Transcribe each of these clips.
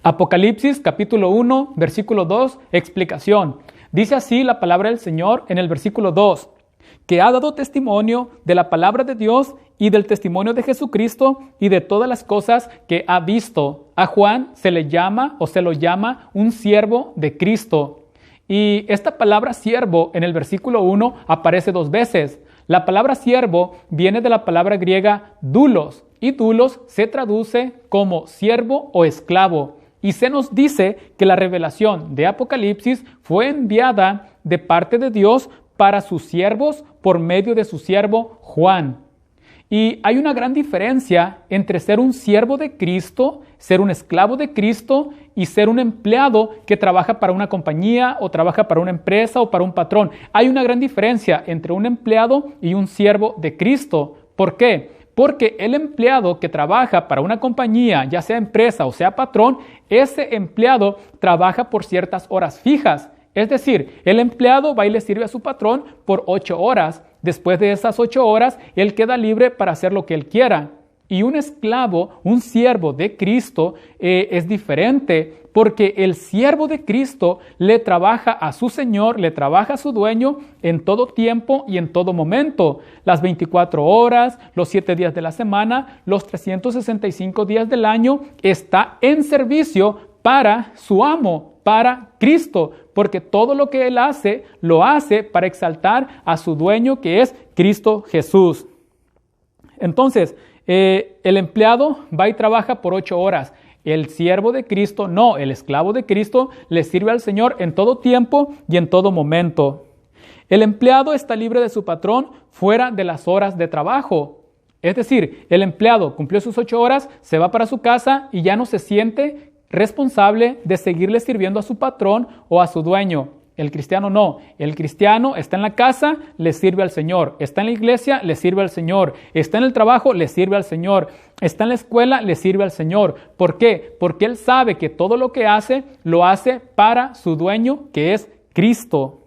Apocalipsis capítulo 1, versículo 2, explicación. Dice así la palabra del Señor en el versículo 2, que ha dado testimonio de la palabra de Dios y del testimonio de Jesucristo y de todas las cosas que ha visto. A Juan se le llama o se lo llama un siervo de Cristo. Y esta palabra siervo en el versículo 1 aparece 2 veces. La palabra siervo viene de la palabra griega doulos y doulos se traduce como siervo o esclavo. Y se nos dice que la revelación de Apocalipsis fue enviada de parte de Dios para sus siervos por medio de su siervo Juan. Y hay una gran diferencia entre ser un siervo de Cristo, ser un esclavo de Cristo y ser un empleado que trabaja para una compañía o trabaja para una empresa o para un patrón. Hay una gran diferencia entre un empleado y un siervo de Cristo. ¿Por qué? Porque el empleado que trabaja para una compañía, ya sea empresa o sea patrón, ese empleado trabaja por ciertas horas fijas. Es decir, el empleado va y le sirve a su patrón por 8 horas. Después de esas 8 horas, él queda libre para hacer lo que él quiera. Y un esclavo, un siervo de Cristo es diferente, porque el siervo de Cristo le trabaja a su Señor, le trabaja a su dueño en todo tiempo y en todo momento. Las 24 horas, los 7 días de la semana, los 365 días del año, está en servicio para su amo, para Cristo, porque todo lo que él hace, lo hace para exaltar a su dueño, que es Cristo Jesús. Entonces, el empleado va y trabaja por 8 horas. El siervo de Cristo no, el esclavo de Cristo le sirve al Señor en todo tiempo y en todo momento. El empleado está libre de su patrón fuera de las horas de trabajo. Es decir, el empleado cumplió sus 8 horas, se va para su casa y ya no se siente responsable de seguirle sirviendo a su patrón o a su dueño. El cristiano no. El cristiano está en la casa, le sirve al Señor. Está en la iglesia, le sirve al Señor. Está en el trabajo, le sirve al Señor. Está en la escuela, le sirve al Señor. ¿Por qué? Porque él sabe que todo lo que hace, lo hace para su dueño, que es Cristo.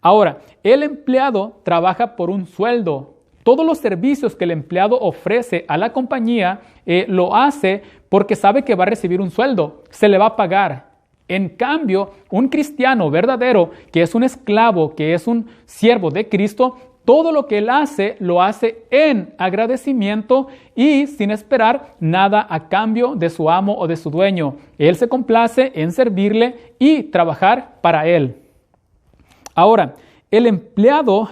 Ahora, el empleado trabaja por un sueldo. Todos los servicios que el empleado ofrece a la compañía, lo hace porque sabe que va a recibir un sueldo. Se le va a pagar. En cambio, un cristiano verdadero, que es un esclavo, que es un siervo de Cristo, todo lo que él hace, lo hace en agradecimiento y sin esperar nada a cambio de su amo o de su dueño. Él se complace en servirle y trabajar para él. Ahora, el empleado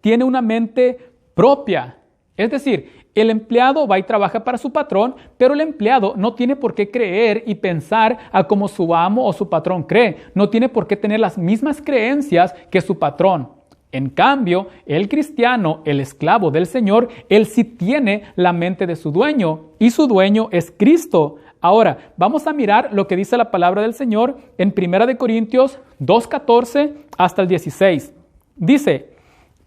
tiene una mente propia, es decir, el empleado va y trabaja para su patrón, pero el empleado no tiene por qué creer y pensar a como su amo o su patrón cree. No tiene por qué tener las mismas creencias que su patrón. En cambio, el cristiano, el esclavo del Señor, él sí tiene la mente de su dueño y su dueño es Cristo. Ahora, vamos a mirar lo que dice la palabra del Señor en 1 Corintios 2:14 hasta el 16. Dice: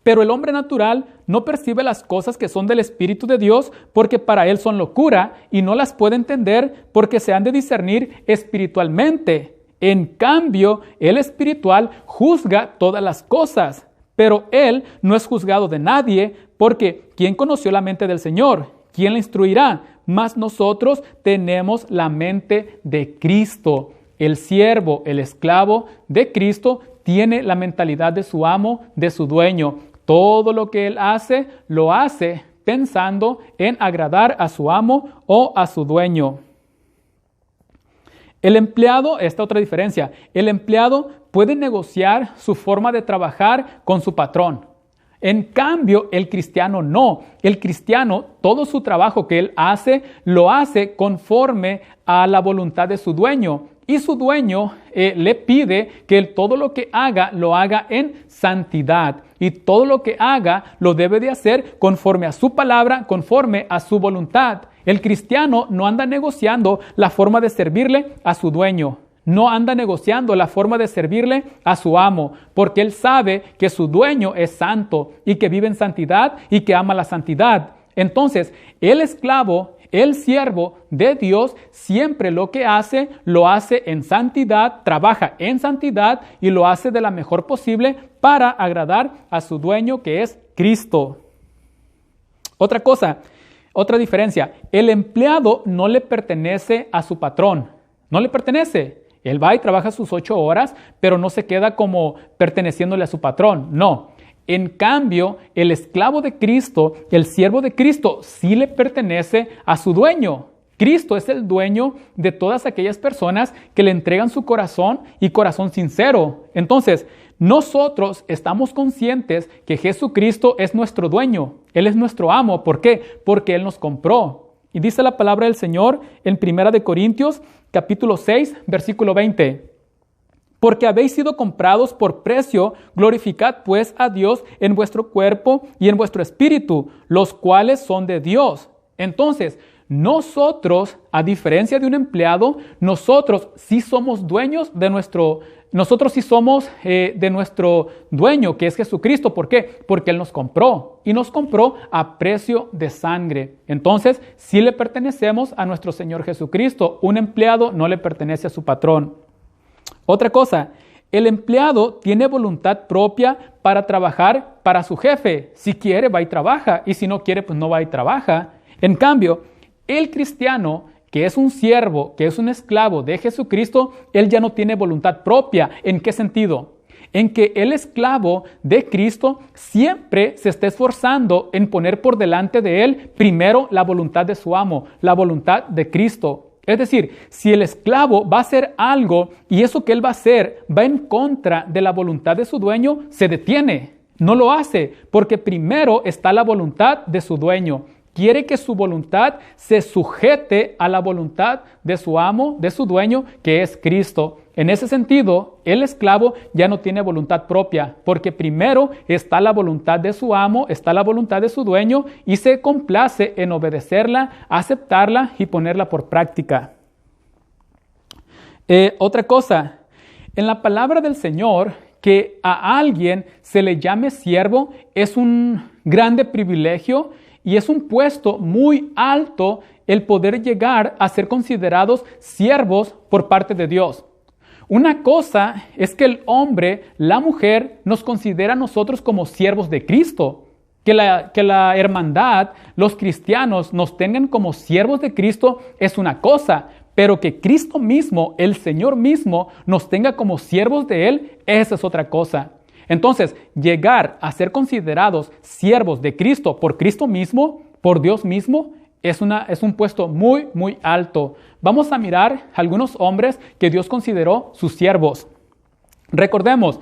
pero el hombre natural no percibe las cosas que son del Espíritu de Dios porque para él son locura y no las puede entender porque se han de discernir espiritualmente. En cambio, el espiritual juzga todas las cosas, pero él no es juzgado de nadie porque ¿quién conoció la mente del Señor? ¿Quién la instruirá? Mas nosotros tenemos la mente de Cristo. El siervo, el esclavo de Cristo tiene la mentalidad de su amo, de su dueño. Todo lo que él hace, lo hace pensando en agradar a su amo o a su dueño. El empleado, esta otra diferencia, el empleado puede negociar su forma de trabajar con su patrón. En cambio, el cristiano no. El cristiano, todo su trabajo que él hace, lo hace conforme a la voluntad de su dueño. Y su dueño le pide que él todo lo que haga, lo haga en santidad. Y todo lo que haga, lo debe de hacer conforme a su palabra, conforme a su voluntad. El cristiano no anda negociando la forma de servirle a su dueño. No anda negociando la forma de servirle a su amo, porque él sabe que su dueño es santo y que vive en santidad y que ama la santidad. Entonces, el esclavo, el siervo de Dios, siempre lo que hace, lo hace en santidad, trabaja en santidad y lo hace de la mejor posible para agradar a su dueño, que es Cristo. Otra cosa, otra diferencia, el empleado no le pertenece a su patrón. no le pertenece. Él va y trabaja sus 8 horas, pero no se queda como perteneciéndole a su patrón. No. En cambio, el esclavo de Cristo, el siervo de Cristo, sí le pertenece a su dueño. Cristo es el dueño de todas aquellas personas que le entregan su corazón y corazón sincero. Entonces, nosotros estamos conscientes que Jesucristo es nuestro dueño. Él es nuestro amo. ¿Por qué? Porque Él nos compró. Y dice la palabra del Señor en 1 Corintios, capítulo 6, versículo 20. Porque habéis sido comprados por precio, glorificad pues a Dios en vuestro cuerpo y en vuestro espíritu, los cuales son de Dios. Entonces, nosotros, a diferencia de un empleado, nosotros sí somos dueños de nuestro dueño, que es Jesucristo. ¿Por qué? Porque Él nos compró y nos compró a precio de sangre. Entonces, sí le pertenecemos a nuestro Señor Jesucristo. Un empleado no le pertenece a su patrón. Otra cosa, el empleado tiene voluntad propia para trabajar para su jefe. Si quiere, va y trabaja, y si no quiere, pues no va y trabaja. En cambio, el cristiano, que es un siervo, que es un esclavo de Jesucristo, él ya no tiene voluntad propia. ¿En qué sentido? En que el esclavo de Cristo siempre se está esforzando en poner por delante de él primero la voluntad de su amo, la voluntad de Cristo. Es decir, si el esclavo va a hacer algo y eso que él va a hacer va en contra de la voluntad de su dueño, se detiene. No lo hace porque primero está la voluntad de su dueño. Quiere que su voluntad se sujete a la voluntad de su amo, de su dueño, que es Cristo. En ese sentido, el esclavo ya no tiene voluntad propia, porque primero está la voluntad de su amo, está la voluntad de su dueño, y se complace en obedecerla, aceptarla y ponerla por práctica. Otra cosa, en la palabra del Señor, que a alguien se le llame siervo es un grande privilegio y es un puesto muy alto el poder llegar a ser considerados siervos por parte de Dios. Una cosa es que el hombre, la mujer, nos considera a nosotros como siervos de Cristo. Que la hermandad, los cristianos, nos tengan como siervos de Cristo es una cosa, pero que Cristo mismo, el Señor mismo, nos tenga como siervos de Él, esa es otra cosa. Entonces, llegar a ser considerados siervos de Cristo por Cristo mismo, por Dios mismo, es un puesto muy, muy alto. Vamos a mirar algunos hombres que Dios consideró sus siervos. Recordemos,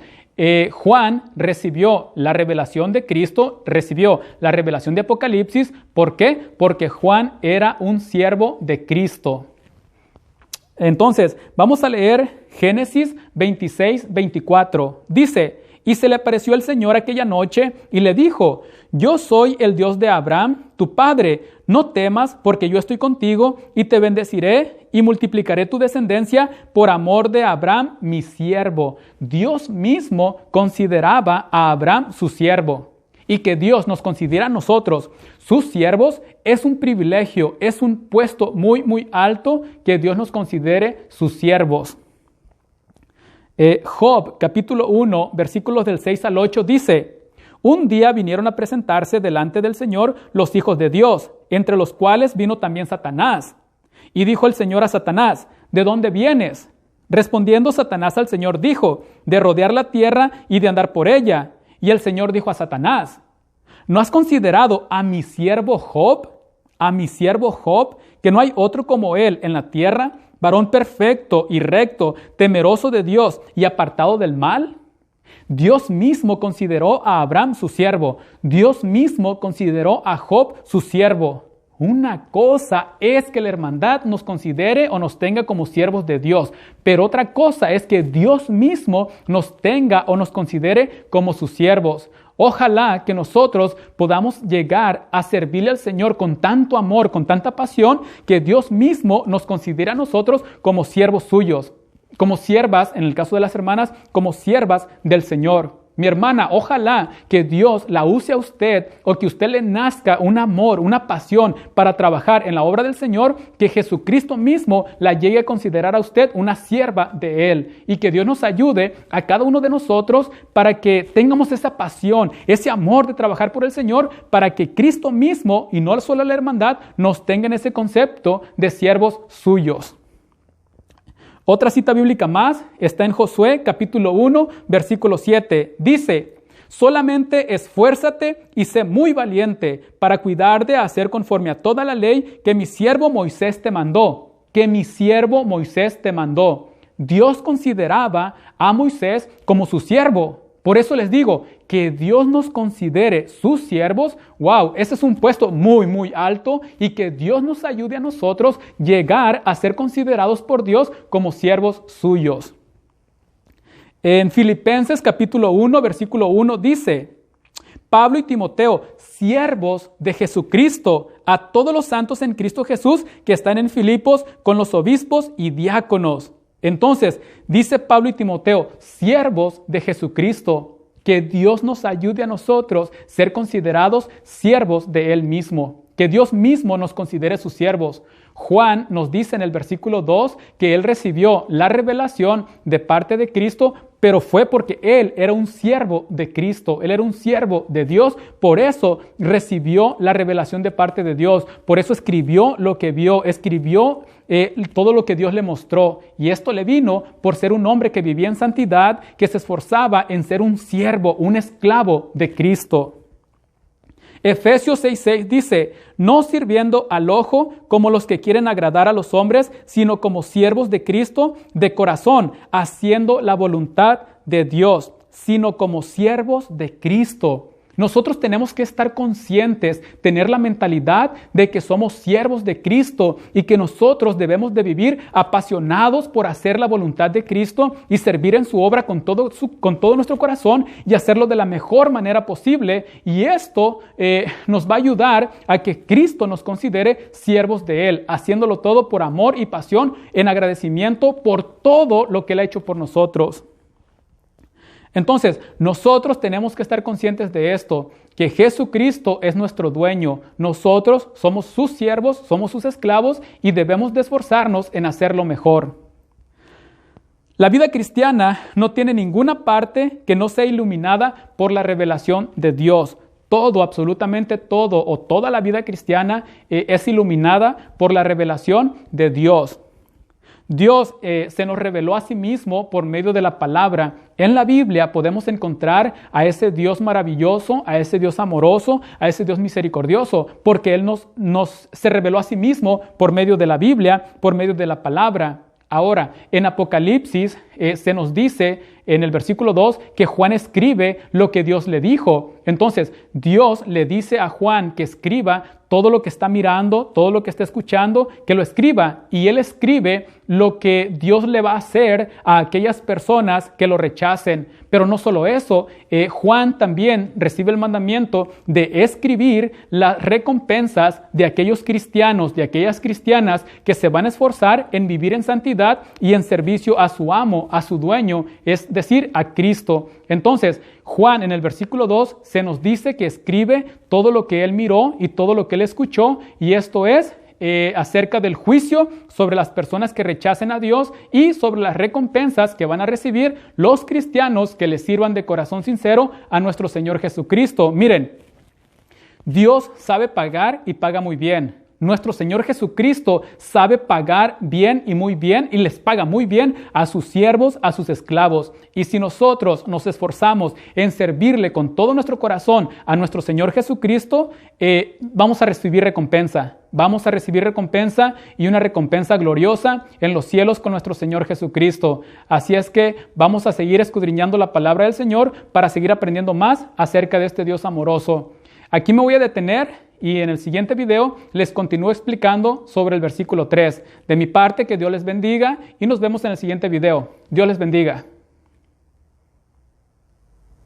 Juan recibió la revelación de Cristo, recibió la revelación de Apocalipsis. ¿Por qué? Porque Juan era un siervo de Cristo. Entonces, vamos a leer Génesis 26, 24. Dice: y se le apareció el Señor aquella noche y le dijo: yo soy el Dios de Abraham, tu padre. No temas, porque yo estoy contigo y te bendeciré y multiplicaré tu descendencia por amor de Abraham, mi siervo. Dios mismo consideraba a Abraham su siervo. Y que Dios nos considera a nosotros sus siervos es un privilegio, es un puesto muy, muy alto que Dios nos considere sus siervos. Job, capítulo 1, versículos del 6 al 8, dice: un día vinieron a presentarse delante del Señor los hijos de Dios, entre los cuales vino también Satanás. Y dijo el Señor a Satanás: ¿de dónde vienes? Respondiendo Satanás al Señor dijo: de rodear la tierra y de andar por ella. Y el Señor dijo a Satanás: ¿no has considerado a mi siervo Job? A mi siervo Job, que no hay otro como él en la tierra, varón perfecto y recto, temeroso de Dios y apartado del mal. Dios mismo consideró a Abraham su siervo. Dios mismo consideró a Job su siervo. Una cosa es que la hermandad nos considere o nos tenga como siervos de Dios, pero otra cosa es que Dios mismo nos tenga o nos considere como sus siervos. Ojalá que nosotros podamos llegar a servirle al Señor con tanto amor, con tanta pasión, que Dios mismo nos considere a nosotros como siervos suyos, como siervas, en el caso de las hermanas, como siervas del Señor. Mi hermana, ojalá que Dios la use a usted o que usted le nazca un amor, una pasión para trabajar en la obra del Señor, que Jesucristo mismo la llegue a considerar a usted una sierva de Él, y que Dios nos ayude a cada uno de nosotros para que tengamos esa pasión, ese amor de trabajar por el Señor, para que Cristo mismo, y no solo la hermandad, nos tenga en ese concepto de siervos suyos. Otra cita bíblica más está en Josué capítulo 1, versículo 7. Dice: solamente esfuérzate y sé muy valiente para cuidar de hacer conforme a toda la ley que mi siervo Moisés te mandó. Que mi siervo Moisés te mandó. Dios consideraba a Moisés como su siervo. Por eso les digo, que Dios nos considere sus siervos, wow, ese es un puesto muy, muy alto, y que Dios nos ayude a nosotros llegar a ser considerados por Dios como siervos suyos. En Filipenses capítulo 1, versículo 1 dice: Pablo y Timoteo, siervos de Jesucristo, a todos los santos en Cristo Jesús que están en Filipos con los obispos y diáconos. Entonces, dice Pablo y Timoteo, siervos de Jesucristo, que Dios nos ayude a nosotros ser considerados siervos de Él mismo, que Dios mismo nos considere sus siervos. Juan nos dice en el versículo 2 que él recibió la revelación de parte de Cristo, pero fue porque él era un siervo de Cristo, él era un siervo de Dios, por eso recibió la revelación de parte de Dios, por eso escribió lo que vio, escribió todo lo que Dios le mostró, y esto le vino por ser un hombre que vivía en santidad, que se esforzaba en ser un siervo, un esclavo de Cristo. Efesios 6:6 dice: no sirviendo al ojo como los que quieren agradar a los hombres, sino como siervos de Cristo de corazón, haciendo la voluntad de Dios, sino como siervos de Cristo. Nosotros tenemos que estar conscientes, tener la mentalidad de que somos siervos de Cristo y que nosotros debemos de vivir apasionados por hacer la voluntad de Cristo y servir en su obra con todo nuestro corazón y hacerlo de la mejor manera posible. Y esto nos va a ayudar a que Cristo nos considere siervos de Él, haciéndolo todo por amor y pasión, en agradecimiento por todo lo que Él ha hecho por nosotros. Entonces, nosotros tenemos que estar conscientes de esto, que Jesucristo es nuestro dueño. Nosotros somos sus siervos, somos sus esclavos y debemos de esforzarnos en hacerlo mejor. La vida cristiana no tiene ninguna parte que no sea iluminada por la revelación de Dios. Todo, absolutamente todo, o toda la vida cristiana es iluminada por la revelación de Dios. Dios se nos reveló a sí mismo por medio de la palabra. En la Biblia podemos encontrar a ese Dios maravilloso, a ese Dios amoroso, a ese Dios misericordioso, porque Él se reveló a sí mismo por medio de la Biblia, por medio de la palabra. Ahora, en Apocalipsis se nos dice en el versículo 2 que Juan escribe lo que Dios le dijo. Entonces, Dios le dice a Juan que escriba todo lo que está mirando, todo lo que está escuchando, que lo escriba. Y él escribe lo que Dios le va a hacer a aquellas personas que lo rechacen. Pero no solo eso, Juan también recibe el mandamiento de escribir las recompensas de aquellos cristianos, de aquellas cristianas que se van a esforzar en vivir en santidad y en servicio a su amo, a su dueño, es decir, a Cristo. Entonces, Juan en el versículo 2 se nos dice que escribe todo lo que él miró y todo lo que él escuchó, y esto es acerca del juicio sobre las personas que rechacen a Dios y sobre las recompensas que van a recibir los cristianos que les sirvan de corazón sincero a nuestro Señor Jesucristo. Miren, Dios sabe pagar y paga muy bien. Nuestro Señor Jesucristo sabe pagar bien y muy bien, y les paga muy bien a sus siervos, a sus esclavos. Y si nosotros nos esforzamos en servirle con todo nuestro corazón a nuestro Señor Jesucristo, vamos a recibir recompensa. Vamos a recibir recompensa, y una recompensa gloriosa en los cielos con nuestro Señor Jesucristo. Así es que vamos a seguir escudriñando la palabra del Señor para seguir aprendiendo más acerca de este Dios amoroso. Aquí me voy a detener y en el siguiente video les continúo explicando sobre el versículo 3. De mi parte, que Dios les bendiga y nos vemos en el siguiente video. Dios les bendiga.